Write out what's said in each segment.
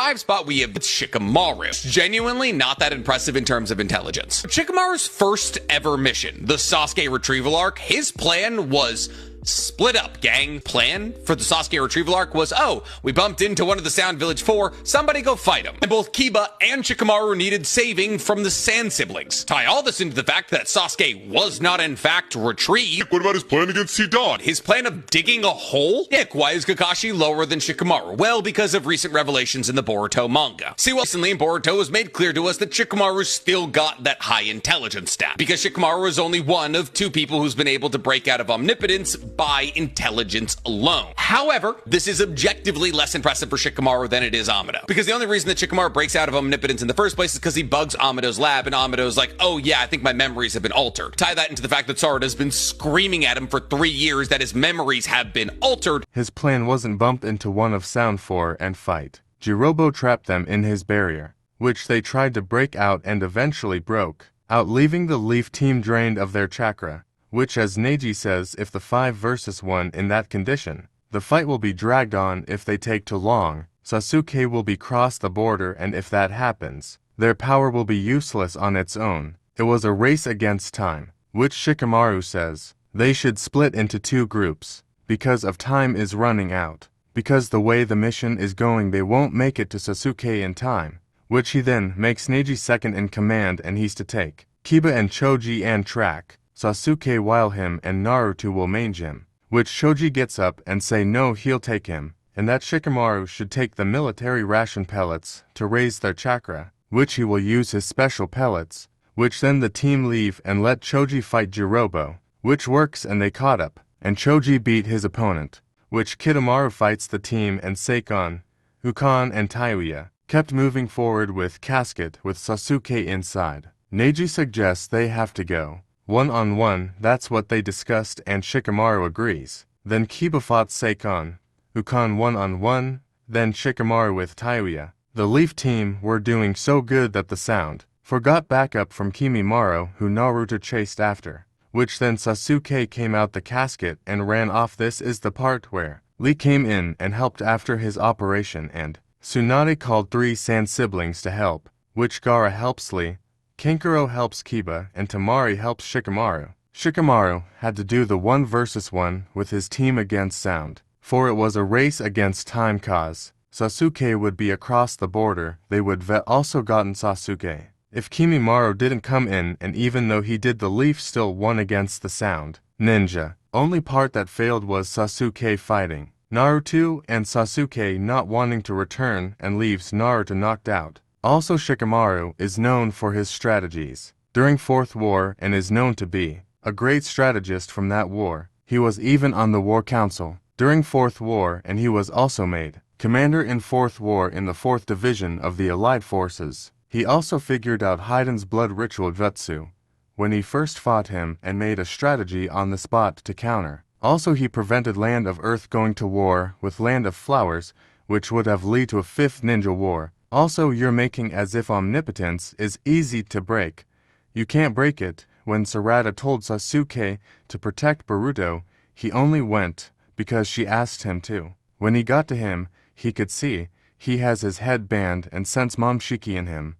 5 spot, we have Shikamaru. Genuinely not that impressive in terms of intelligence. Shikamaru's first ever mission, the Sasuke retrieval arc, his plan was split up, gang. Plan for the Sasuke retrieval arc was, oh, we bumped into one of the Sound Village 4, somebody go fight him. And both Kiba and Shikamaru needed saving from the Sand siblings. Tie all this into the fact that Sasuke was not in fact retrieved. What about his plan against Hidan? His plan of digging a hole? Nick, why is Kakashi lower than Shikamaru? Well, because of recent revelations in the Boruto manga. See, well, recently in Boruto it was made clear to us that Shikamaru still got that high intelligence stat. Because Shikamaru is only one of 2 people who's been able to break out of omnipotence by intelligence alone. However, this is objectively less impressive for Shikamaru than it is Amado. Because the only reason that Shikamaru breaks out of omnipotence in the first place is because he bugs Amado's lab, and Amado's like, oh yeah, I think my memories have been altered. Tie that into the fact that Sarada's been screaming at him for 3 years that his memories have been altered. His plan wasn't bump into one of Sound 4 and fight. Jirobo trapped them in his barrier, which they tried to break out and eventually broke out, leaving the Leaf team drained of their chakra. Which, as Neji says, if the 5 versus 1 in that condition, the fight will be dragged on. If they take too long, Sasuke will be crossed the border, and if that happens, their power will be useless on its own. It was a race against time, which Shikamaru says they should split into 2 groups, because of time is running out. Because the way the mission is going, they won't make it to Sasuke in time, which he then makes Neji second in command, and he's to take Kiba and Choji and track Sasuke while him and Naruto will mange him, which Choji gets up and say no, he'll take him, and that Shikamaru should take the military ration pellets to raise their chakra, which he will use his special pellets, which then the team leave and let Choji fight Jirobo, which works and they caught up, and Choji beat his opponent, which Kitamaru fights the team, and Seikon, Ukon and Taiuya kept moving forward with Casket with Sasuke inside. Neji suggests they have to go one-on-one, that's what they discussed, and Shikamaru agrees. Then Kiba fought Seikon, Ukon one-on-one, then Shikamaru with Taiuya. The Leaf team were doing so good that the Sound forgot backup from Kimimaro, who Naruto chased after, which then Sasuke came out the casket and ran off. This is the part where Lee came in and helped after his operation, and Tsunade called 3 Sand siblings to help, which Gaara helps Lee, Kankuro helps Kiba, and Tamari helps Shikamaru. Shikamaru had to do the 1 versus 1 with his team against Sound, for it was a race against time cause Sasuke would be across the border. They would also gotten Sasuke if Kimimaro didn't come in, and even though he did, the Leaf still won against the Sound Ninja. Only part that failed was Sasuke fighting Naruto and Sasuke not wanting to return and leaves Naruto knocked out. Also, Shikamaru is known for his strategies during 4th War and is known to be a great strategist from that war. He was even on the War Council during 4th War, and he was also made commander in 4th War in the 4th Division of the Allied Forces. He also figured out Hiden's blood ritual jutsu when he first fought him and made a strategy on the spot to counter. Also, he prevented Land of Earth going to war with Land of Flowers, which would have led to a 5th Ninja War. Also, you're making as if omnipotence is easy to break. You can't break it. When Sarada told Sasuke to protect Boruto, he only went because she asked him to. When he got to him, he could see he has his head band and sense Momshiki in him.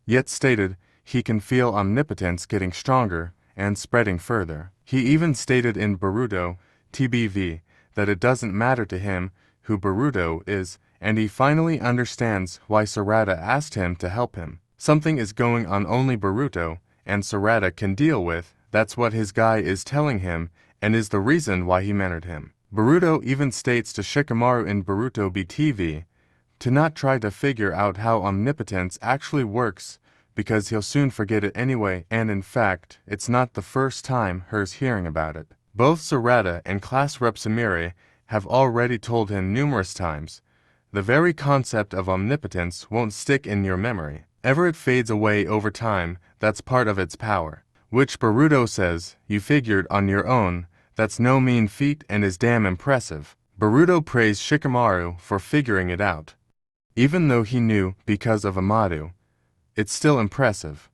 Yet stated he can feel omnipotence getting stronger and spreading further. He even stated in Boruto TBV that it doesn't matter to him who Boruto is, and he finally understands why Sarada asked him to help him. Something is going on only Boruto and Sarada can deal with. That's what his guy is telling him, and is the reason why he mentored him. Boruto even states to Shikamaru in Boruto BTV to not try to figure out how omnipotence actually works, because he'll soon forget it anyway, and in fact, it's not the first time he's hearing about it. Both Sarada and Class Rep Samiri have already told him numerous times, the very concept of omnipotence won't stick in your memory. Ever it fades away over time, that's part of its power. Which Boruto says, you figured on your own, that's no mean feat and is damn impressive. Boruto praised Shikamaru for figuring it out. Even though he knew because of Amado, it's still impressive.